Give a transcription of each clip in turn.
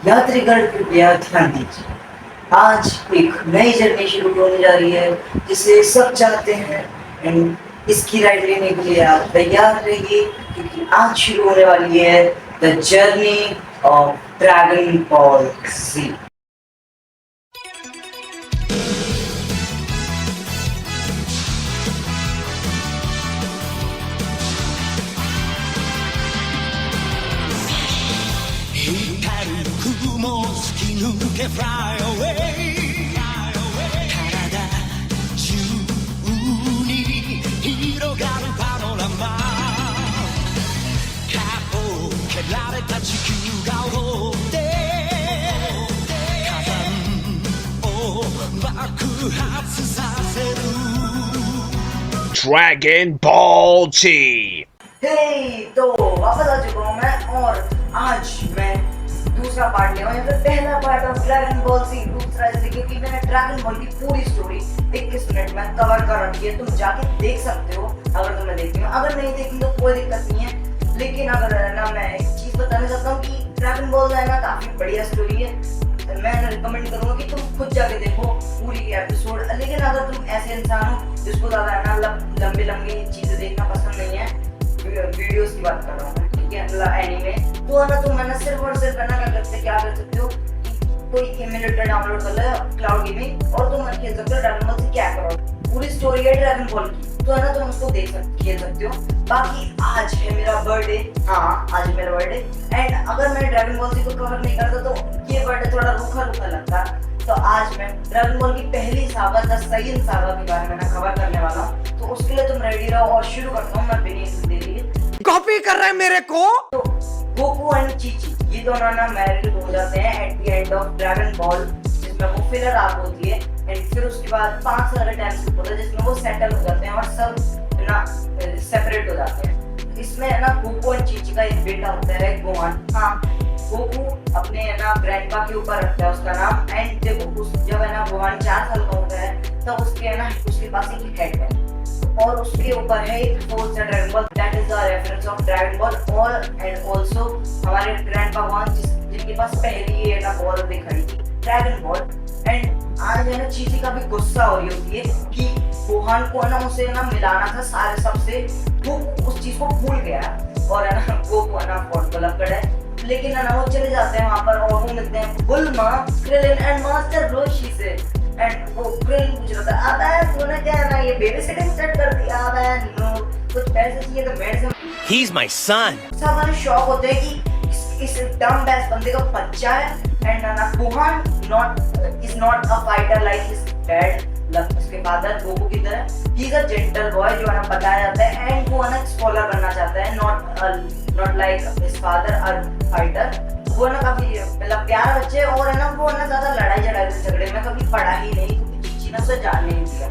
यात्रीगण कृपया ध्यान दीजिए। आज एक नई जर्नी शुरू होने जा रही है जिसे सब चाहते हैं एंड इसकी राइड लेने के लिए आप तैयार रहिए क्योंकि आज शुरू होने वाली है the journey of Dragon Ball Z. Fly away 体中に広がるパノラマかっけられた地球が覆って火山を爆発させる Dragon Ball G। तो वापस आ चुका हूँ मैं और आज मैं दूसरा पार्ट लिया हूँ या फिर पहला पार्ट ऑफ ड्रैगन बॉल सी दूसरा इसलिए क्योंकि मैंने ड्रैगन बॉल की पूरी स्टोरी 21 मिनट में कवर कर रखी है। तुम जाके देख सकते हो अगर तुम्हें देखनी हो, अगर नहीं देखनी तो कोई दिक्कत नहीं है। लेकिन अगर ना मैं एक चीज बताना चाहता हूँ कि ड्रैगन बॉल है ना काफी बढ़िया स्टोरी है। मैं रिकमेंड करूंगा कि तुम खुद जाके देखो पूरी एपिसोड। लेकिन अगर तुम ऐसे इंसान हो जिसको ज्यादा है ना लंबी लंबी चीजें देखना पसंद नहीं है, वीडियोस की बात कर रहा हूँ ठीक है, मतलब एनीमे, तो है ना तुम है ना सिर्फ और सिर्फ है ना क्या कर सकते हो, कोई एमुलेटर डाउनलोड कर लो क्लाउड गेमिंग और तुम खेल सकते हो ड्रैगन बॉल से क्या करो। पूरी स्टोरी है ड्रैगन बॉल की, तो है ना तुम उसको खेल सकते हो। बाकी आज है मेरा बर्थडे, हाँ आज है मेरा बर्थडे एंड अगर मैं ड्रैगन बॉल को कवर नहीं करता तो ये बर्थडे थोड़ा रूखा रूखा लगता। तो आज मैं ड्रैगन बॉल की पहली सागा द साइयन सागा के बारे में ना कवर करने वाला हूँ। तो उसके लिए तुम रेडी रहो और शुरू करता हूँ मैं बिना देरी के। कॉपी कर रहे हैं मेरे को। तो गोकू एंड चीची ये दोनों ना मैरिड हो जाते हैं at the end of Dragon ball, जिसमें वो फिलर आर्क होती है एंड फिर उसके बाद 5 साल टाइम स्किप होता है जिसमें वो सेटल हो जाते हैं और सब ना सेपरेट हो जाते हैं। इसमें है ना गोकू एंड चीची का एक बेटा होता है गोहान। हाँ गोकू अपने है ना ग्रैंडपा के ऊपर रखता है उसका नाम एंड देखो जब है ना गोहान 4 साल का होता है तो उसके है ना उसके पास एक हेड है और उसके ऊपर है एक fourth dragon ball, that is the reference of Dragon ball और एंड आल्सो हमारे ग्रैंडपा गोहान जिनके पास पहली ये ना बॉल भी खड़ी थी ड्रैगन बॉल। एंड आज है ना चीची का भी गुस्सा हो रही होती है कि गोहान को ना उसे ना मिलाना था सारे सबसे, वो उस चीज को भूल गया और है ना वो है ना फोर्थ वाला है। लेकिन है ना वो चले जाते हैं वहां पर और वो मिलते हैं बुल्मा, क्रिलिन एंड मास्टर रोशी से एंड वो क्रिलिन पूछ रहा था अबे तूने क्या है ना ये बेबी सिटिंग स्टार्ट कर दिया, अबे नो कुछ पैसे चाहिए तो मेरे से। He's my son. सब है शॉक होते हैं कि इस डम बैस बंदे का बच्चा है एंड ना Gohan is not a fighter like his dad, उसके फादर गोकू की तरह he is a gentle boy जो है ना बताया जाता है एंड वो है ना स्कॉलर बनना चाहता है, not like his father a fighter. वो ना काफी मतलब प्यारा बच्चे और है ना वो ना ज्यादा लड़ाई झगड़े में कभी पड़ा ही नहीं क्योंकि चीची ने उसे जान नहीं दिया।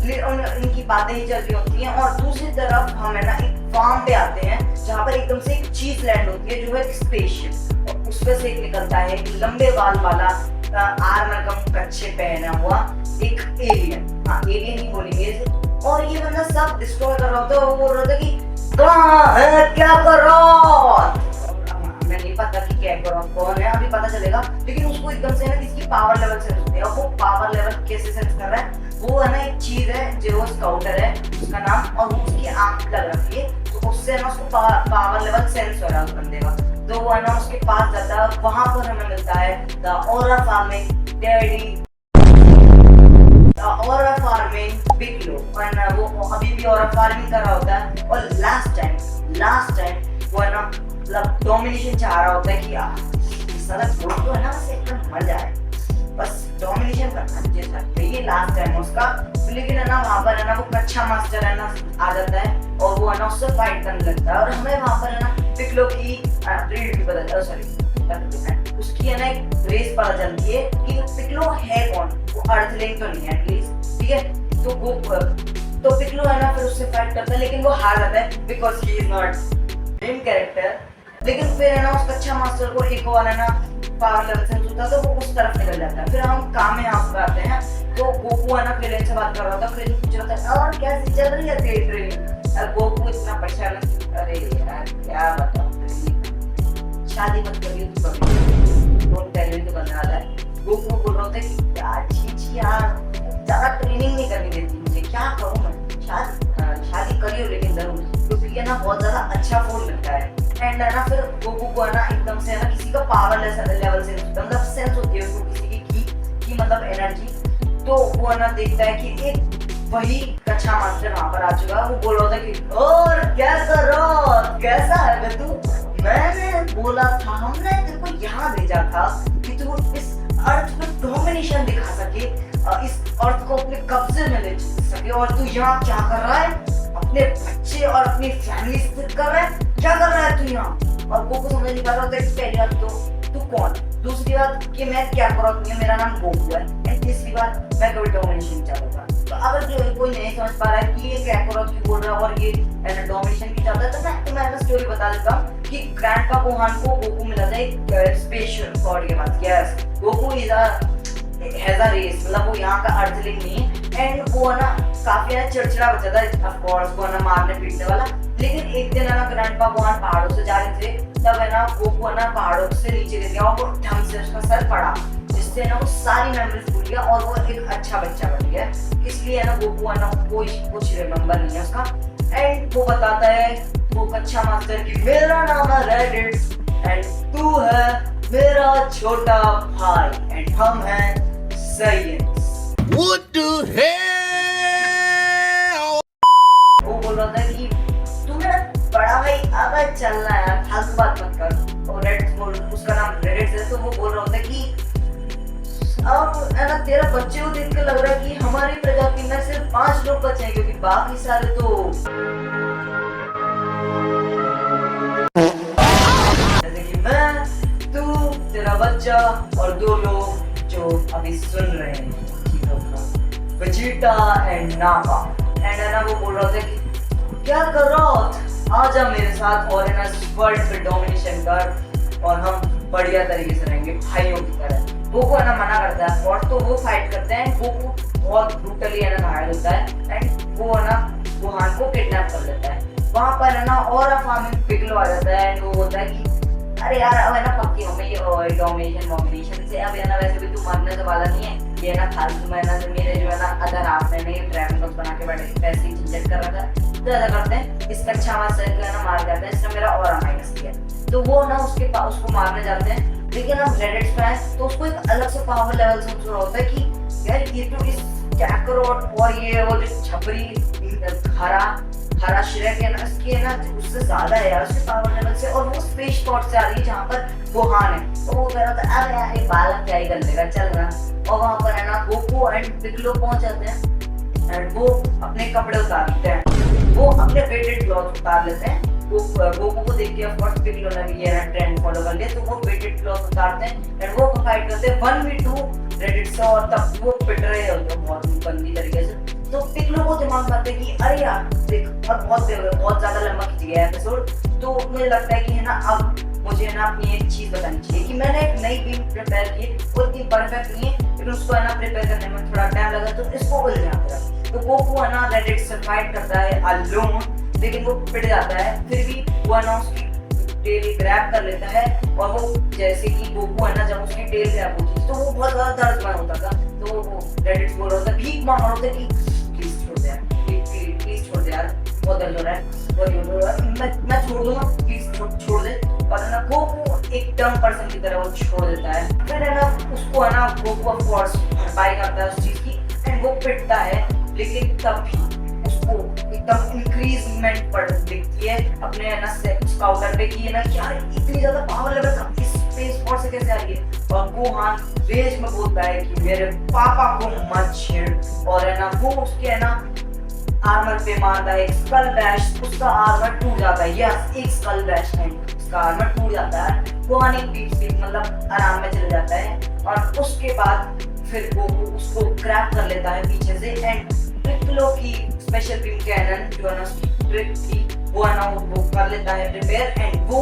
इनकी बातें ही चल रही होती हैं और दूसरी तरफ हम है ना एक फार्म पे आते हैं जहाँ पर एकदम से एक चीज लैंड होती है जो है स्पेसशिप और उसमें से एक निकलता है एक लंबे बाल वाला आर्मर कम कच्चे पहना हुआ एक एलियन, हाँ एलियन ही बोलेंगे इसे। और ये बंदा सब डिस्ट्रॉय कर रहा होता है और बोल रहा था कि कहाँ है क्या कर रहा, मैं नहीं पता कि क्या कर रहा कौन है, अभी पता चलेगा। लेकिन उसको एकदम से ना किसी पावर लेवल सेंस होती है और वो पावर लेवल कैसे सेंस कर रहा है, वो है ना एक चीज है जो स्काउटर है उसका नाम और वो उसकी आंख लग रखी है तो उससे ना उसको पावर लेवल सेंस हो रहा है उस बंदे का। तो वो है ना उसके पास जाता है, वहां पर हमें मिलता है the aura farming daddy, the aura farming Piccolo और ना वो अभी भी ऑरा फार्मिंग कर रहा होता है। और लास्ट टाइम वो है ना मतलब डोमिनेशन चाह रहा होता है कि साला ग्रुप तो है ना बस एकदम मर जाए, बस डोमिनेशन करना चाहिए, ये लास्ट टाइम उसका। लेकिन है ना वहाँ पर है ना वो कच्चा मास्टर है ना आ जाता है और वो है ना उससे फाइट करने लगता है और हमें वहाँ पर है ना पिकलो की ब्रीड भी पता चलता है, उसकी है ना एक रेस पता चलती है कि पिकलो है कौन, वो अर्थलिंग तो नहीं है एटलीस्ट, ठीक है। तो वो तो पिकलो है ना फिर उससे फाइट करता है लेकिन वो हार जाता है because he is not main character. लेकिन फिर है ना उस कच्चा मास्टर को एक और है ना पावर लेवल से होता तो वो उस तरफ निकल जाता है। फिर हम कामे यहाँ पर आते हैं तो गोकू है ना क्रिलिन से बात कर रहा था, क्रिलिन पूछ रहा था और कैसी चल रही है तेरी ट्रेनिंग, और गोकू इतना परेशान है, अरे यार क्या बताऊं शादी मत करिए तू कभी, डोंट है ना फिर गोकू को है ना एकदम से है ना किसी का पावर लेवल से मतलब सेंस होती है उसको किसी की मतलब एनर्जी। तो वो है ना देखता है कि एक वही कच्चा मास्टर वहां पर आ चुका है। वो बोल रहा था कि और क्या कर रहा हो, कैसा है बे तू? मैंने बोला था, हमने तेरे को यहाँ भेजा था कि तू इस अर्थ पे डोमिनेशन दिखा सके, इस अर्थ को अपने कब्जे में ले सके, और तू यहाँ क्या कर रहा है? अपने बच्चे और अपनी फैमिली स्थित कर रहा है, क्या कर रहा है तू यहाँ? और गोकू समझ नहीं पा रहा होता कि पहली बात तो तू कौन, दूसरी बात कि मैं क्या कर रहा हूँ, मेरा नाम गोकू है, एंड तीसरी बात मैं कभी डोमिनेशन चाहता था। तो अगर कोई नहीं समझ पा रहा है कि ये क्या क्यों बोल रहा है और ये डोमिनेशन की चाहता है, तो मैं स्टोरी बता देता हूँ कि ग्रैंडपा गोहान को गोकू मिला था एक स्पेस गॉड के पास। Yes, Goku is has a race, मतलब वो यहाँ का अर्थलिंग नहीं है, एंड वो है ना काफी है चिड़चिड़ा बच्चा था, ऑफ कोर्स वो है ना मारने पीटने वाला। लेकिन एक दिन है ना ग्रैंडपा गोहान पहाड़ों से जा रहे थे, तब है ना गोकू है ना पहाड़ों से नीचे गिर गया और वो ढंग से उसका सर पड़ा, जिससे ना वो सारी मेमोरीज भूल गया और वो एक अच्छा बच्चा बन गया। इसलिए है ना गोकू है ना कोई कुछ रिमेम्बर नहीं है उसका। एंड वो बताता है वो कच्चा मास्टर की मेरा नाम है रेडिट एंड तू है मेरा छोटा भाई एंड हम हैं साइंस। What the hell? वो बोल रहा था कि तू मेरा बड़ा भाई, अब चलना है, फालतू बात मत कर। और रेडिट, उसका नाम रेडिट है, तो वो बोल रहा था कि अब है ना तेरा बच्चे को देख के लग रहा है कि हमारी प्रजाति में सिर्फ 5 लोग बचे हैं, क्योंकि बाकी सारे तो जैसे कि मैं, तू, तेरा बच्चा और 2 लोग जो अभी सुन रहे हैं, वेजिटा एंड नापा। एंड है ना वो बोल रहा था कि क्या कर रहा हो, आजा मेरे साथ और है ना वर्ल्ड पे डोमिनेशन कर और हम बढ़िया तरीके से रहेंगे भाइयों की तरह। गोकू है ना मना करता है और तो वो फाइट करते हैं। गोकू बहुत ब्रूटली है ना घायल होता है एंड वो है ना गोहान को किडनैप कर लेता है। वहां पर है ना और फार्मिंग पिगलो आ जाता है एंड वो होता है कि अरे यार अब है ना पक्की हो गई ये डोमिनेशन से, अब है ना वैसे भी तू मरने से वाला नहीं है, ये ना फालतू में ना मेरे जो है ना अदर हाफ में नहीं ड्रैगन बॉक्स बना के बैठे पैसे ही झंझट कर रहा था। तो ऐसा करते हैं इस कच्चा मास्टर को है ना मार जाते हैं, इसने मेरा और माइनस किया। तो वो ना उसको मारने जाते हैं, लेकिन अब रेडिट पे है तो उसको एक अलग से पावर लेवल से शुरू होता है कि यार ये तो इस कैकरोट और ये वो जो छपरी हरा श्रेक है ना इसके ना उससे ज्यादा है यार उसके पावर लेवल से, और वो स्पेस स्पॉट से आ रही है जहाँ पर गोहान है। तो वो कह रहा था अरे यार ये बालक क्या ही कर लेगा, चल रहा। और वहाँ पर है ना गोकू एंड पिगलो पहुंच जाते हैं एंड वो अपने कपड़े उतारते हैं, वो अपने वेटेड क्लॉथ उतार लेते हैं। गोकू को देख के ऑफ कोर्स पिगलो ने भी ये ट्रेंड फॉलो कर लिया, तो वो वेटेड क्लॉथ उतारते हैं एंड वो फाइट करते हैं 1v2 रेडिट से, और तब वो पिट रहे होते हैं बहुत गंदी तरीके से। तो पिगलो को दिमाग में आता है कि अरे यार देख अब बहुत ज्यादा लंबा खिंच गया एपिसोड, तो मुझे लगता है कि है ना अब मुझे है ना अपनी एक चीज बतानी चाहिए कि मैंने एक नई बीम प्रिपेयर की, वो इतनी परफेक्ट नहीं है लेकिन उसको है ना प्रिपेयर करने में थोड़ा टाइम लगा, तो इसको उलझा दिया। तो गोकू है ना रेडिट से फाइट करता है अलोन, लेकिन वो पिट जाता है, फिर भी वो है ना उसकी टेल ग्रैब कर लेता है। और वो जैसे कि गोकू है ना जब उसकी टेल ग्रैब होती है तो वो बहुत ज्यादा दर्द होता था, तो वो रेडिट बोल रहा था भीख मांग रहा था कि प्लीज छोड़ दे यार, प्लीज छोड़ दे यार, बहुत दर्द हो रहा है, मैं छोड़ दूंगा, प्लीज छोड़ दे। और है ना गोकू एक टर्म पर्सन की तरह वो छोड़ देता है। फिर है ना उसको है ना गोकू ऑफ कोर्स भरपाई करता है उस चीज की एंड वो पिटता है, लेकिन तब भी उसको एकदम इंक्रीजमेंट पड़ दिखती है अपने है ना स्काउटर पे कि है ना यार इतनी ज्यादा पावर लेवल का इस स्पेस फोर्स से कैसे आ रही है। और गोहान रेज में बोलता है कि मेरे पापा को मत छेड़, और है ना वो उसके है ना आर्मर पे मारता है एक स्कल बैश, उसका आर्मर टूट जाता है। यस, एक स्कल बैश है, उसका आर्मर टूट जाता है। गोहान एक बीच से मतलब आराम में चले जाता है और उसके बाद फिर गोकू उसको ग्रैब कर लेता है पीछे से एंड पिगलो की स्पेशल बीम कैनन जो है ना ट्रिक थी वो है ना वो कर लेता है प्रिपेयर एंड वो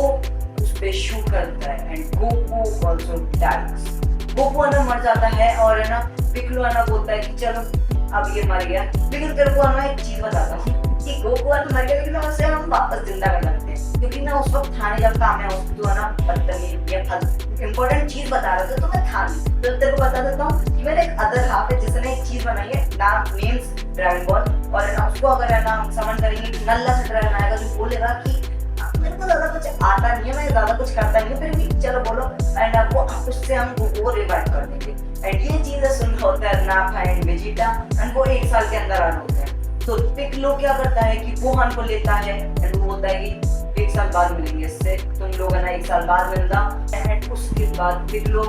उस पे शूट करता है and Goku also dies. Goku है ना मर जाता है और है ना पिगलो है ना बोलता है कि चलो अब ये मर गया, लेकिन तेरे को मैं एक चीज बताता हूँ कि गोकू है ना मर गया, लेकिन उसे हम वापस जिंदा कर सकते हैं, क्योंकि ना उस वक्त थाने जब काम है उसको है ना बदतमीज या इम्पोर्टेंट चीज बता रहा था तो मैं था नहीं, तो तेरे को बता देता हूँ कि मेरे एक अदर हाफ है जिसने एक चीज बनाई है नाम नेम्स ड्रैगन बॉल, और है ना उसको अगर है ना हम समन करेंगे नल्ला से ड्रैगन आएगा जो बोलेगा कि मेरे को ज्यादा कुछ आता नहीं है, मैं ज्यादा कुछ करता नहीं हूँ, फिर भी चलो बोलो। एंड वो उससे हम गोकू को रिवाइव कर देंगे। एंड ये चीजें सुन रहा होता है नापा एंड वेजिटा, एंड वो 1 साल के अंदर आ होते हैं। तो पिक्लो क्या करता है कि गोहान को लेता है एंड वो बोलता है कि 1 साल बाद मिलेंगे इससे, तुम लोग है ना 1 साल बाद मिलना। एंड उसके बाद पिक्लो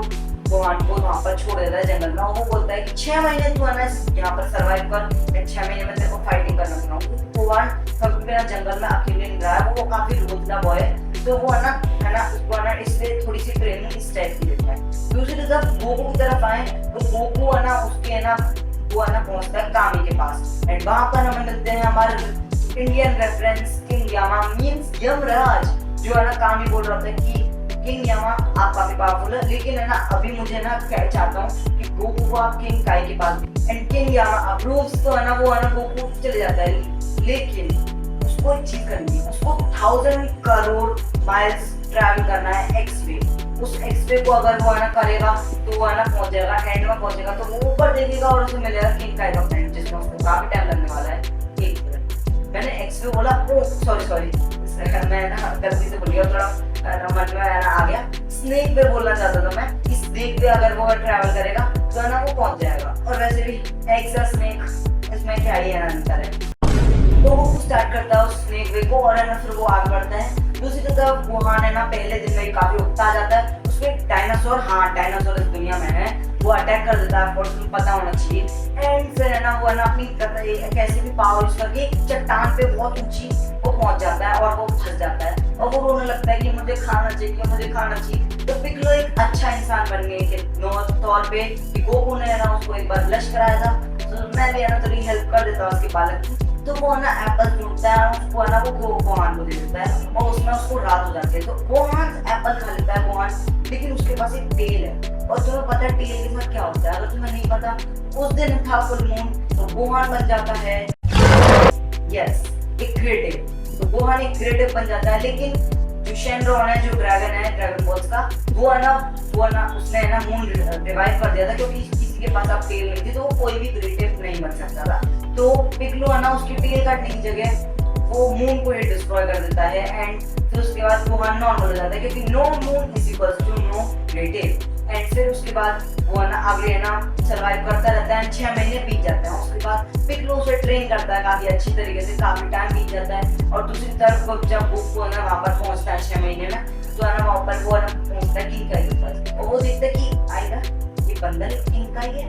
गोहान को वहाँ पर छोड़ देता है जंगल में, और वो बोलता है कि 6 महीने तू है ना यहाँ पर सर्वाइव कर, एंड 6 महीने में तेरे को फाइटिंग करना पड़ेगा। गोहान कभी भी ना जंगल में अकेले नहीं रहा है, वो काफी रोतला बॉय है, तो वो है ना उसको है ना इसलिए थोड़ी सी ट्रेनिंग इस टाइप की देता है। दूसरी तरफ गोकू की तरफ आए तो गोकू है ना उसके है ना वो है ना पहुंचता है कामी के पास, एंड वहां पर हमें मिलते हैं हमारे इंडियन रेफरेंस किंग यामा मींस यमराज, जो है ना कामी बोल रहा था कि किंग यामा आप काफी पावरफुल है, लेकिन है ना अभी मुझे ना क्या चाहता हूँ कि गोकू को आप किंग काई के पास, एंड किंग यामा अप्रूव्स, तो है ना वो है ना गोकू चले जाता है, लेकिन उसको एक चीज करनी है, उसको 1000 करोड़ माइल्स ट्रैवल करना है एक्स वे। उस एक्स वे को अगर वो है ना करेगा तो वो है ना पहुंच जाएगा, एंड में पहुंचेगा तो वो ऊपर देखेगा और उसे मिलेगा किंग काई का फ्रेंड, जिसमें उसको काफी टाइम लगने वाला है। एक मिनट, मैंने एक्स वे बोला, ओ सॉरी मैं ना गलती से भूल गया, थोड़ा मन में आ गया, स्नेक वे बोलना चाहता था मैं। इस स्नेक वे अगर वो ट्रैवल करेगा तो है ना वो पहुंच जाएगा, और वैसे भी एक्स और स्नेक इसमें क्या ही है ना अंतर है। तो वो स्टार्ट करता है उस स्नेक वे को, और है ना फिर वो आगे बढ़ता है। दूसरी तरफ वुहान है ना पहले दिन में ही काफी उकता आ जाता है, उसमें डायनासोर, हाँ डायनासोर इस दुनिया में है, वो अटैक कर देता है, और तुम्हें पता होना चाहिए। एंड फिर है ना वो है ना अपनी कैसे भी पावर यूज करके चट्टान पे बहुत ऊंची वो पहुंच जाता है, और वो फंस जाता है, और वो रोने लगता है कि मुझे खाना चाहिए। तो पिक्लो एक अच्छा इंसान बन गए के तौर पे कि गोकू ने ना उसको एक बार ब्लश कराया था, तो मैं भी है ना थोड़ी हेल्प कर देता हूँ उसके बालक की। तो वो है ना एप्पल ढूंढता है, उसको है ना वो गोहान को दे देता है, और उसमें उसको रात हो जाती है। तो गोहान एप्पल खा लेता है गोहान, लेकिन उसके पास एक टेल है, और तुम्हें पता है टेल के साथ क्या होता है, अगर तुम्हें नहीं पता, उस दिन था फुल मून, तो गोहान बन जाता है यस एक क्रिएटिव, तो गोहान एक क्रिएटिव बन जाता है। लेकिन जो शेनरॉन है, जो ड्रैगन है ड्रैगन बॉल्स का, वो है ना उसने है ना मून रिवाइव कर दिया था, क्योंकि किसी के पास अब टेल नहीं थी, तो वो कोई भी क्रिएटिव नहीं बन सकता था। तो पिक्लो है ना उसकी टेल काटने की जगह वो मून को ही डिस्ट्रॉय कर देता है, एंड फिर उसके बाद गोहान नॉर्मल हो जाता है, क्योंकि no moon is equals to no creative. And फिर उसके बाद वो है ना आगे है ना सर्वाइव करता रहता है, 6 महीने बीत जाते हैं। उसके बाद पिक्लो उसे ट्रेन करता है काफी अच्छी तरीके से, काफी टाइम बीत जाता है, और दूसरी तरफ जब गोकू है ना वहाँ पर पहुंचता है 6 महीने में, तो है ना वहाँ पर वो है ना पहुंचता है किंग काई के पास, और वो देखता है कि आएगा ये बंदर किंग काई है।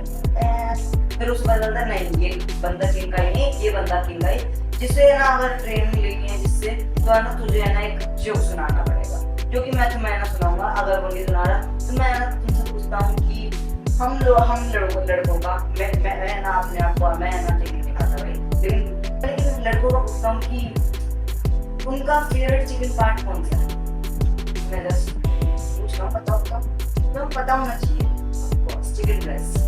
फिर उसको पता चलता है नहीं ये बंदा किंग काई नहीं, ये बंदा किंग काई, जिससे ना अगर ट्रेनिंग लेनी है जिससे, तो है ना तुझे है ना एक जोक सुनाना पड़ेगा, जो कि मैं तुम्हें ना सुनाऊंगा। अगर वो नहीं सुना रहा तो मैं ना तुमसे पूछता हूँ कि हम लड़कों का मैं ना अपने आप को मैं ना टेक्निक दिखाता भाई, लेकिन लड़कों का पूछता हूँ कि उनका फेवरेट चिकन पार्ट कौन सा है। मैं जस्ट पूछ रहा हूँ, बताओ पता होना चाहिए। Chicken breast.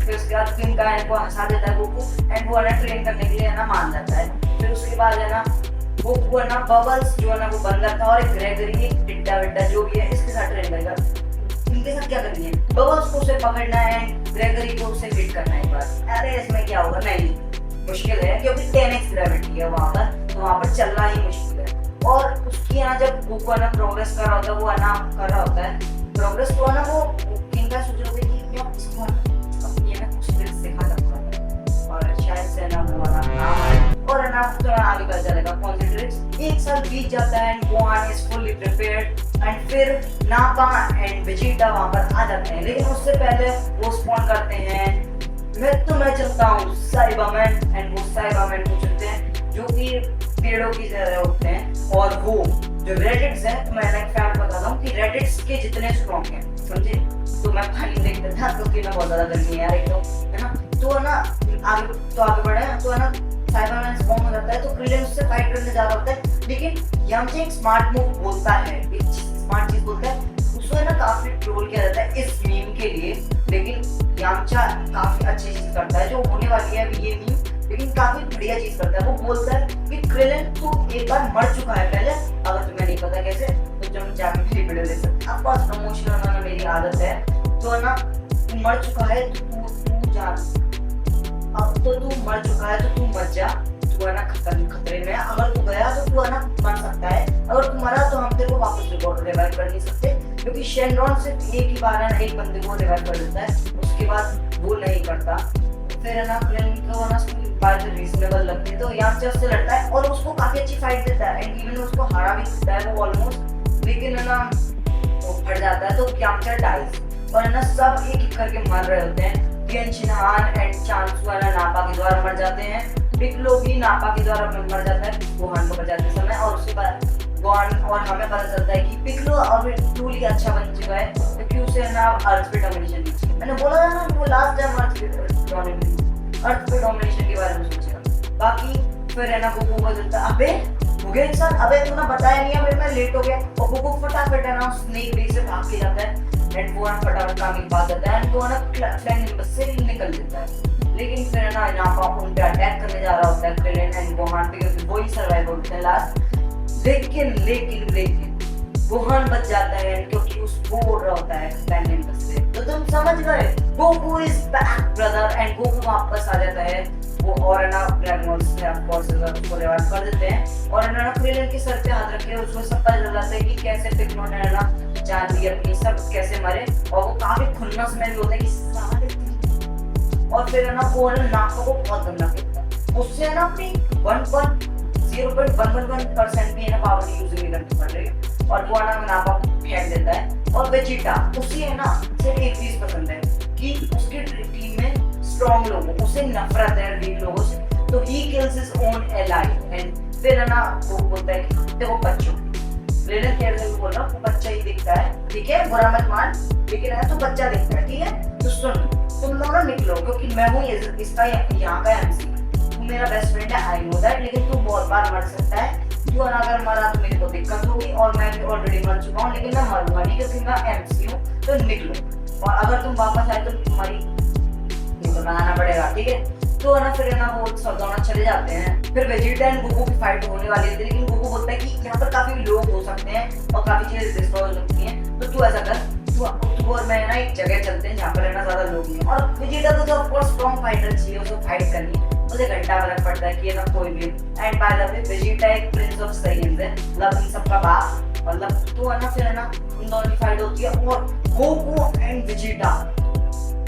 फिर उसके बाद किंग काई को हंसा देता है गोकू, एंड वो है ना ट्रेन करने के लिए है ना मान जाता है। फिर उसके बाद है ना गोकू है ना बबल्स जो है ना वो बंदर था, और एक ग्रेगरी एक टिड्डा जो भी है इसके साथ ट्रेन करेगा। इनके साथ क्या करनी है, बबल्स को उसे पकड़ना है, ग्रेगरी को उसे हिट करना है एक बार। अरे इसमें क्या होगा, नहीं मुश्किल है, क्योंकि 10x ग्रेविटी है वहां पर, तो वहां पर चलना ही मुश्किल है। और उसकी यहाँ जब गोकू है ना प्रोग्रेस कर रहा होता है, वो है ना कर रहा होता है प्रोग्रेस, तो है ना वो किंग का सोच रहे कि क्यों इसको अपनी है ना कुछ ट्रिक्स सिखा सकता है, और शायद से ना वो और है ना थोड़ा आगे बढ़ जाएगा। कौन सी ट्रिक्स? 1 साल बीत जाता है, and Gohan is fully prepared, and फिर नापा एंड वेजिटा वहां पर आ जाते हैं, लेकिन उससे पहले वो स्पॉन करते हैं मैं चलता हूँ साइबरमैन, एंड वो साइबरमैन को चुनते हैं जो कि पेड़ों की तरह उठते हैं। और वो जो रेडिट्स हैं, तो मैं एक फैक्ट बताता हूँ कि रेडिट्स के जितने स्ट्रॉन्ग हैं, समझे? तो मैं खाली देखता था क्योंकि मैं बहुत ज्यादा गर्मी है यार एक तो, है ना? तो ना आगे बढ़े, तो है ना साइबरमैन स्पॉन हो जाता है, तो क्रिलिन उससे फाइट करने जा रहा होता है, लेकिन यामचा एक स्मार्ट मूव बोलता है, एक स्मार्ट चीज बोलता है, उसको है ना काफी ट्रोल किया जाता है इस मीम के लिए, लेकिन यामचा काफी अच्छी चीज करता है जो होने वाली है अभी ये मीम, लेकिन काफी बढ़िया चीज करता है। वो बोलता है कि क्रिलिन तू एक बार मर चुका है पहले, अगर तुम्हें नहीं पता कैसे तो जब जाके मेरी वीडियो देख सकते हैं, आपको प्रमोशन होना मेरी आदत है, तो ना तू मर चुका है तो तू जा, अब तो तू मर चुका है तो तू मर जा, तू है ना खतरे में है, अगर तू गया तो तू है ना मर सकता है, अगर तू मरा तो हम तेरे को वापस रिवाइव कर नहीं सकते, क्योंकि शेनरॉन सिर्फ एक ही बार है ना एक बंदे को रिवाइव कर देता है, उसके बाद वो नहीं करता। फिर है ना क्रेलिन को है ना उसकी बात रीजनेबल लगती है, तो यहाँ से उससे लड़ता है और उसको काफी अच्छी फाइट देता है, एंड इवन उसको हरा भी देता है वो ऑलमोस्ट, लेकिन है ना वो फट जाता है, तो यामचा डाइज और है ना सब एक एक करके मर रहे होते हैं। किन शिनहान एंड चांसू है ना नापा के द्वारा मर जाते हैं, पिकलो भी नापा के द्वारा मर जाता है गोहान को बचाते समय, और उसके बाद गोहान और हमें पता चलता है कि पिकलो अब ट्रूली अच्छा बन चुका है, क्योंकि उसे है ना अर्थ पे डोमिनेशन दी। मैंने बोला था ना वो लास्ट टाइम अर्थ पे डोमिनेशन के बारे में सोचेगा। बाकी फिर है ना गोकू को बोलता है अबे हो गया इंसान, अबे तूने बताया नहीं, अबे मैं लेट हो गया, और गोकू फटाफट है ना स्नेक वे से भाग के जाता है, एंड वो फटाफट काम के पास जाता है, एंड वो है ना फ्लैंग निम्बस से निकल देता है। लेकिन फिर है ना नापा उन पे अटैक करने जा रहा होता है क्रेलिन एंड गोहान पे, क्योंकि वो ही सर्वाइव होते हैं लास्ट। लेकिन गोहान बच जाता है क्योंकि उसको उड़ रहा होता है फ्लैंग निम्बस से। तो तुम समझ गए, Goku is back brother, and Goku वापस आ जाता है वो, और है ना ड्रैगन से ऑफ कोर्स उसको रिवाइव कर देते हैं, और है ना क्रेलिन के सर पे हाथ रख के उसको सब पता चल जाता है कि कैसे पिकलो ने है ना जान दी अपनी, सब कैसे मरे, और वो काफी खुन्नस में भी होता है कि सारे, और फिर है ना वो है ना नापा को बहुत गंदा फेंकता है, उससे है ना अपनी 0.111% भी है ना पावर यूज नहीं करनी पड़ रही, और वो है ना नापा को फेंक देता है। और वेजिटा उसे है ना सिर्फ एक चीज पसंद है कि उसकी टीम में स्ट्रॉन्ग लोग, उसे नफरत है वीक लोगों से, तो he kills his own ally, and फिर है ना वो बोलता है कि देखो बच्चों, क्रेलिन केयर से बोल रहा हूँ, बच्चा ही दिखता है, ठीक है बुरा मत मान, लेकिन है तो बच्चा दिखता है, ठीक है, तो सुन तुम लोग ना निकलो, क्योंकि मैं हूँ इसका यहाँ का एमसी, तू मेरा बेस्ट फ्रेंड है, आई नो दैट, लेकिन तू बहुत बार मर सकता है, तू अगर मरा तो मेरे को दिक्कत होगी, और मैं भी ऑलरेडी मर चुका हूँ, लेकिन मैं मरूंगा नहीं क्योंकि मैं एमसी हूँ, तो निकलो, और अगर तुम वापस आए तो तुम्हारी बनाना पड़ेगा, ठीक है। तो है ना फिर है ना वो सब दोनों चले जाते हैं। फिर वेजिटा एंड गोकू की फाइट होने वाली है, लेकिन गोकू बोलता है कि यहाँ पर काफी लोग हो सकते हैं और काफी चीजें डिस्ट्रॉय हो सकती हैं, तो तू ऐसा कर, तू और मैं ना एक जगह चलते हैं जहाँ पर है ना ज्यादा लोग नहीं, और वेजिटा तो ऑफ कोर्स स्ट्रॉन्ग फाइटर चाहिए, उसको फाइट करनी, मुझे घंटा फर्क पड़ता है कि ना कोई भी। And by the way Vegeta एक प्रिंस ऑफ साइंस है, मतलब इन सबका बाप, मतलब तो है ना फिर है ना उन दोनों की फाइट होती है, और गोकू एंड वेजिटा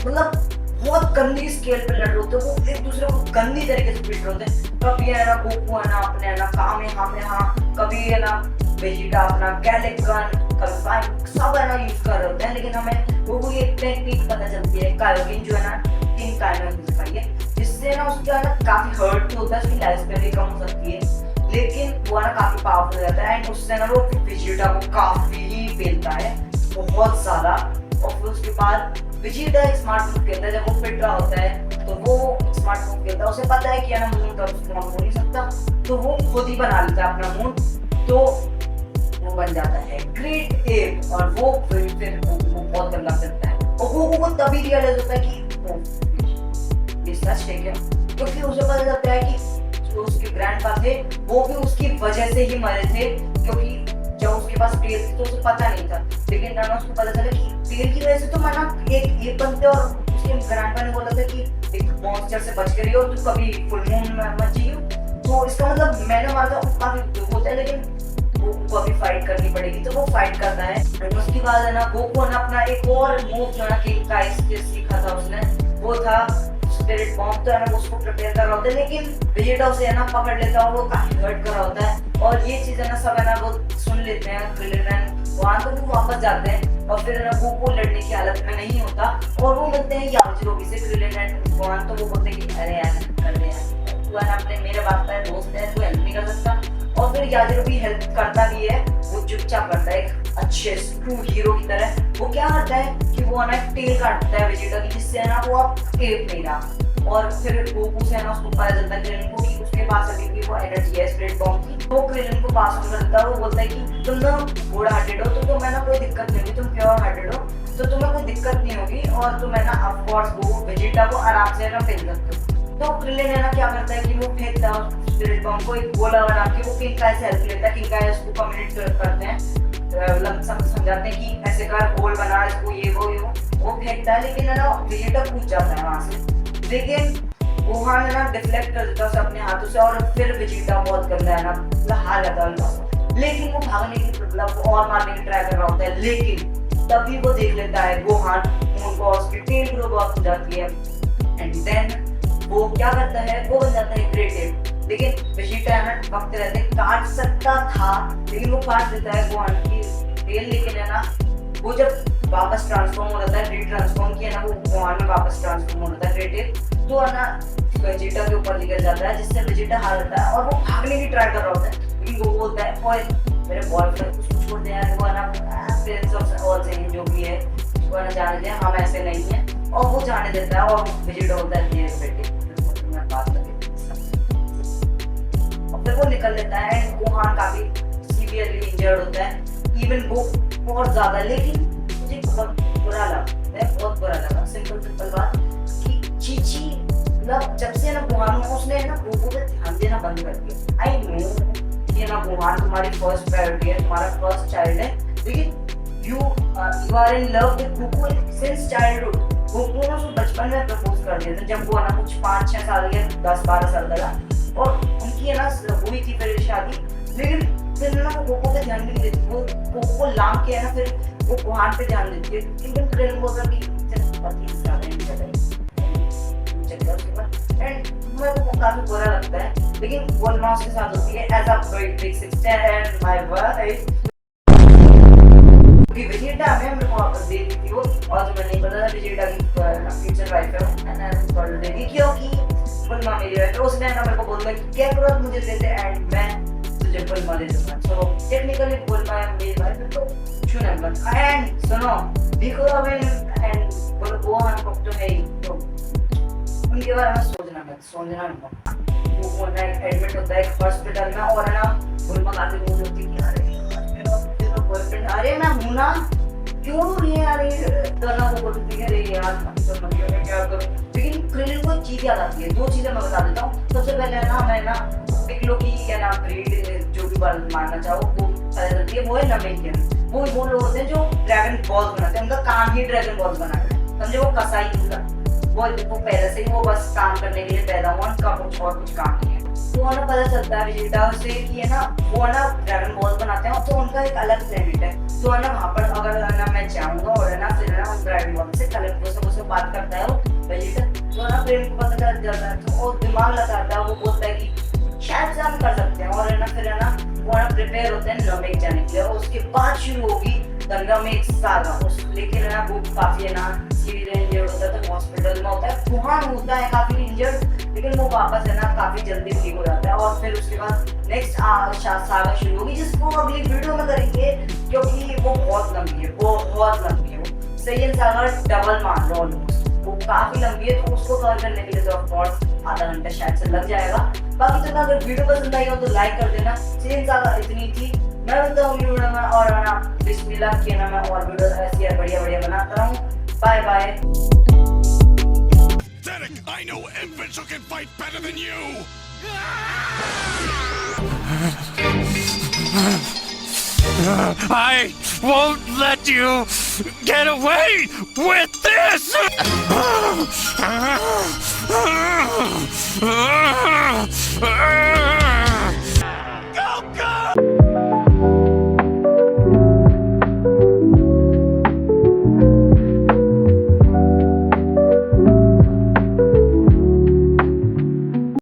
मतलब बहुत गंदी स्केल पे लड़ रहे होते हैं, वो एक दूसरे को गंदी तरीके से पीट रहे होते हैं। कभी है ना गोकू है ना अपने है ना कामेहामेहा, कभी है ना वेजिटा अपना गैलिक गन, कभी फाइन सब है ना यूज कर रहे होते हैं, लेकिन हमें गोकू की एक टेक्निक पता चलती है, कायोकिन जो है ना किंग कायोकिन सिखाई है, जिससे ना उसका है ना काफी हर्ट होता है, उसकी लाइफ स्पैन भी कम हो सकती है, लेकिन वो ना काफी पावरफुल रहता है, एंड उससे ना वो वेजिटा को काफी ही पेलता है बहुत ज्यादा। और फिर उसके बाद वेजिटा एक स्मार्ट मूव खेलता है, जब वो फिट रहा होता है तो वो स्मार्ट मूव खेलता है, उसे पता है कि है ना मून का उसको हो नहीं सकता, तो वो खुद ही बना लेता है अपना मून, तो वो बन जाता है ग्रेट एप, और वो फिर वो बहुत गंदा करता है, और गोकू को तभी रियलाइज होता है कि ये सच है क्या, क्योंकि उसे पता चलता है कि जो उसके ग्रैंडपा थे वो भी उसकी वजह से ही मरे थे, क्योंकि जब उसके पास टेल थी तो उसे पता नहीं था, लेकिन ना उसको पता चला कि टेल की वजह से तो मना एक बनते, और उसके ग्रैंडपा ने बोला था कि एक मॉन्स्टर से बच के रहियो, तू कभी फुल मून में मत जियो, तो इसका मतलब मैंने मारा था काफी दुख होता है, लेकिन गोकू को अभी फाइट करनी पड़ेगी, तो वो फाइट करता है। और उसके बाद है ना गोकू ने अपना एक और मूव जो है किंग का सीखा था उसने, वो था स्पिरिट बॉम्ब, तो है ना उसको प्रिपेयर कर रहा होता है, लेकिन वेजिटा उसे है ना पकड़ लेता है, और वो काफी हर्ट कर रहा होता है, और ये चीज है ना सब है ना वो सुन लेते हैं क्रेलिन, वहां तो वो वापस जाते हैं, और फिर है ना गोकू लड़ने की हालत में नहीं होता, और वो मिलते हैं याजिरोबी से क्रेलिन एंड गोहान, तो वो बोलते हैं कि अरे यार कर दे यार, तू है ना अपने मेरे बाप का दोस्त है, तू हेल्प नहीं कर सकता, और फिर याजिरोबी हेल्प करता भी है, वो चुपचाप करता है एक अच्छे ट्रू हीरो की तरह। वो क्या करता है कि वो है ना टेल काटता है वेजिटा की, जिससे है ना वो अब एप नहीं रहा, और फिर गोकू से है ना उसको पता चलता है क्रेलिन को कि उसके पास अभी भी वो एनर्जी है स्पिरिट बॉम्ब की, तो क्रेलिन को पास ऑन करता है, वो बोलता है कि तुम ना घोड़ा हार्टेड हो, तो तुम्हें ना कोई दिक्कत नहीं होगी, तुम प्योर हार्टेड हो, तो तुम्हें कोई दिक्कत नहीं होगी, और तुम है ना ऑफ कोर्स वो वेजिटा को आराम से ना फेंक सकते हो। तो क्रेलिन है ना क्या करता है कि वो फेंकता है स्पिरिट बॉम्ब को, एक गोला बना के वो किंग का से हेल्प लेता है, किंग का उसको कम्युनिकेट करते हैं, समझाते हैं कि ऐसे कर गोल बना इसको, ये वो फेंकता है, लेकिन है ना वेजिटा कूद जाता है वहां से, लेकिन गोहान है ना डिफ्लेक्ट कर देता है उसे अपने हाथों से और फिर वेजिटा बहुत गंदा है ना मतलब हार जाता है उनका। लेकिन वो भागने की मतलब और मारने की ट्राई कर रहा होता है, लेकिन तभी वो देख लेता है गोहान उनको और उसकी टेल ग्रो बहुत हो जाती है। एंड देन वो क्या करता है, वो बन जाता है ग्रेट एप। लेकिन वेजिटा है ना वक्त रहते काट सकता था, लेकिन वो काट देता है गोहान की टेल। लेकिन है ना वो जब वापस ट्रांसफॉर्म हो जाता है, रीट्रांसफॉर्म किया ना वो गोहान में वापस ट्रांसफॉर्म हो जाता है ग्रेट एप, तो है ना वेजिटा के ऊपर निकल जाता है जिससे वेजिटा हार जाता है और वो भागने की ट्राई कर रहा होता है। लेकिन वो बोलता है ओए मेरे बॉयफ्रेंड उसको छोड़ दे यार, वो है ना पेरेंट्स ऑफ ऑल सेइंग जो भी है उसको है ना जाने दे, हम ऐसे नहीं है, और वो जाने देता है। और वेजिटा बोलता है तेरे बेटे मैं बात करके और फिर वो निकल लेता है। एंड गोहान काफी सीवियरली इंजर्ड होता है, इवन वो बहुत ज्यादा। लेकिन मुझे बहुत बुरा लगा, बहुत बुरा लगा, सिंपल बात कि चीची मतलब जब से ना गोहान उसने ना गोकू पे ध्यान देना बंद कर दिया। आई नो ये ना गोहान तुम्हारी फर्स्ट प्रायोरिटी है, तुम्हारा फर्स्ट चाइल्ड है, लेकिन you are in love with Goku since childhood. Goku ने उसको बचपन में प्रपोज कर दिया था जब वो ना कुछ 5-6 साल या 10-12 साल का था और उनकी है ना हुई थी फिर शादी। लेकिन फिर ना वो गोकू पे ध्यान नहीं देती, वो गोकू को लाम के है ना फिर वो गोहान पे ध्यान देती है। लेकिन क्रेन बोल रहा कि पति ज्यादा नहीं कर रही एंड मेरे को काफी बुरा लगता है। लेकिन वोल्मा उसके साथ होती है as a big sister and my wife. क्योंकि वेजिटा में मेरे को वापस दे दी थी वो, और जो मैं नहीं पता था वेजिटा की फ्यूचर वाइफ है एंड कॉल देगी क्योंकि वोल्मा मेरी वाइफ है। उसने ना मेरे को बोला कि क्या करो मुझे दे दे एंड मैं तुझे वोल्मा दे दूंगा। सो टेक्निकली वोल्मा मेरी वाइफ है तो चुने मत। एंड सुनो देखो अभी एंड वो हमको तो है ही, तो उनके बारे में सोचना मत। वो ना एडमिट होता है हॉस्पिटल में और ना वोल्मा काफी बोल होती है कि अरे मेरा बॉयफ्रेंड, अरे मैं हूं ना, क्यों रो रही है यार, तो ना वो बोलती है अरे यार तो मरियो मैं क्या करूं। लेकिन क्रिलिन को एक चीज याद आती है, 2 चीजें मैं बता देता हूँ। सबसे पहले ना मैं ना पिकलो की क्या नाम ब्रीड जो भी मानना चाहो वो पता चलती है, वो है नमेकियन। वो लोग होते हैं जो ड्रैगन बॉल्स बनाते हैं, उनका काम ही ड्रैगन बॉल्स बनाना है, समझे, वो कसाई होगा। वो पहले से ही वो बस काम करने के लिए पैदा हुआ, उनका कुछ और कुछ काम नहीं है। तो है ना पता चलता है वेजिटा से कि है ना वो है ना ड्रैगन बॉल्स बनाते हैं तो उनका एक अलग प्लेनेट है। तो है ना वहाँ पर अगर है ना मैं जाऊँगा और है ना फिर है ना उस ड्रैगन बॉल से कलेक्टर से बात करता है वो वेजिटा, तो है ना फिर उनको पता चल जाता है तो वो दिमाग लगाता है, वो बोलता है कि शायद से हम कर सकते हैं। और है ना फिर है ना वो है ना प्रिपेयर होते हैं नमेक जाने के लिए, और उसके बाद शुरू होगी नमेक सागा। उस लेकिन है ना वो काफी है ना सीरियस इंजर्ड होता है तो हॉस्पिटल में होता है, वहाँ होता है काफी इंजर्ड, लेकिन वो वापस है ना काफी जल्दी ठीक हो जाता है। और फिर उसके बाद नेक्स्ट सागा शुरू होगी जिसको अगली वीडियो में करेंगे क्योंकि वो बहुत लंबी है, बहुत लंबी है। वो सही सागा डबल मान लो ऑलमोस्ट, वो काफी लंबी है तो उसको कवर करने के लिए तो ऑफ कोर्स आधा घंटा शायद से लग जाएगा। बाकी तो अगर वीडियो पसंद आई हो तो लाइक कर देना। सेम सागा इतनी थी, मैं बनता हूँ वीडियो में और है ना बिस्मिल्लाह किया ना मैं और वीडियो ऐसी बढ़िया बनाता रहूँ। Bye bye. Derek, I know infants who can fight better than you! I won't let you get away with this!